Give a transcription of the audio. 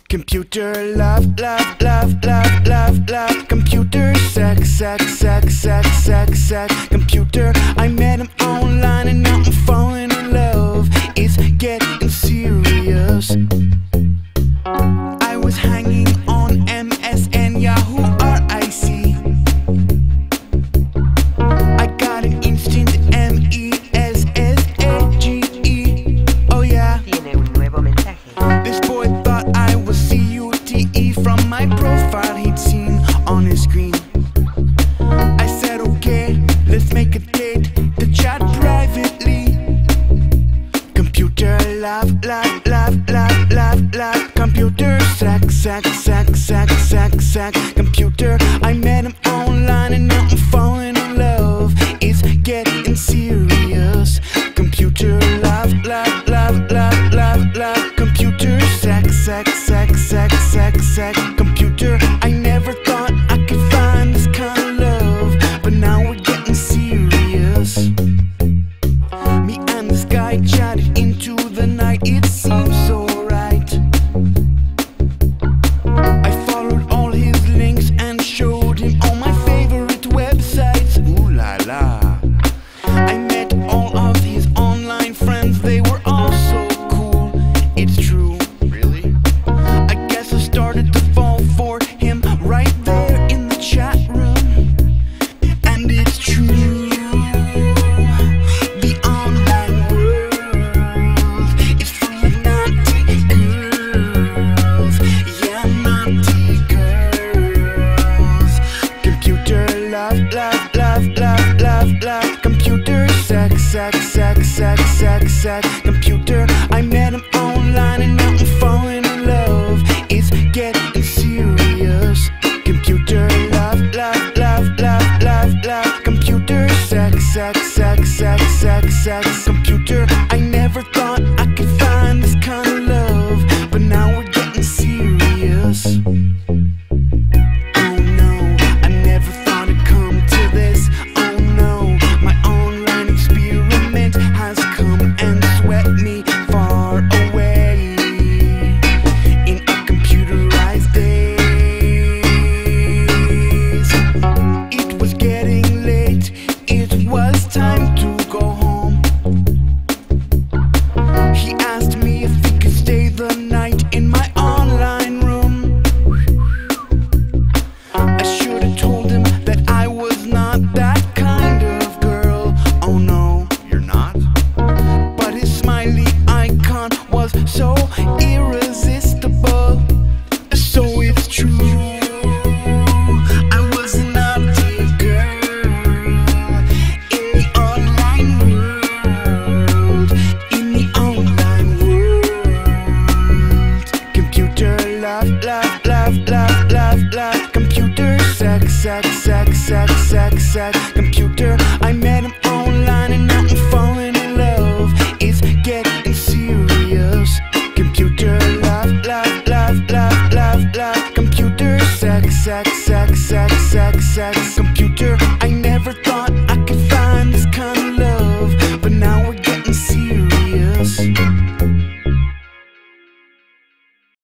Computer love, love, love, love, love, love. Computer sex, sex, sex, sex, sex, sex. Computer, I met him online and now I'm falling in love. It's getting serious. I was hanging on MSN, Yahoo, RIC. I got an instant MESSAGE. Oh yeah. Tiene un nuevo mensaje. This boy thought I was CUTE from my profile he'd seen on his screen. I said okay, let's make a date to chat privately. Computer love, love, love, love, love, love. Computer sex, sex, sex, sex, sex, sex. Computer, I met him online and now I'm falling in love. It's getting serious. Computer love, love, love, love, love, love. Computer sex, sex, sex, sex, sex, sex. Computer, I never thought I could find this kind of love, but now we're getting serious. Me and this guy chatted into the night, it seems so right. I followed all his links and showed him all my favorite websites. Ooh la la. I met all of his online friends, they were all so cool. It's true. Really? I guess I started to fall for him right there in the chat room. And it's true. The online world is full of naughty girls. Yeah, naughty girls. Computer love, love, love, love, love, love. Computer sex, sex, sex, sex, sex, sex. Computer, I met him online and now I'm falling in love. It's getting serious. Computer love, love, love, love, love, love. Computer sex, sex, sex, sex, sex, sex. Computer, I never thought I could find this kind of love, but now we're getting serious. Oh no, I never thought it'd come to this. Oh no, my online experiment has come and swept me far away in a computerized daze. It was getting late, it was time to go home. He asked me if he could stay the night in my online room. I should have told him that I was not that kind of girl. Oh no, you're not? But his smiley icon was so irresistible. So it's true, I was a naughty girl in the online world. In the online world. Computer love, love, love, love, love, love. Computer sex, sex, sex, sex, sex, sex. Computer, I met him online and now I'm falling in love. It's getting serious. Computer love, love, love, love, love, love. Computer sex, sex, sex, sex, sex, sex. Computer, I never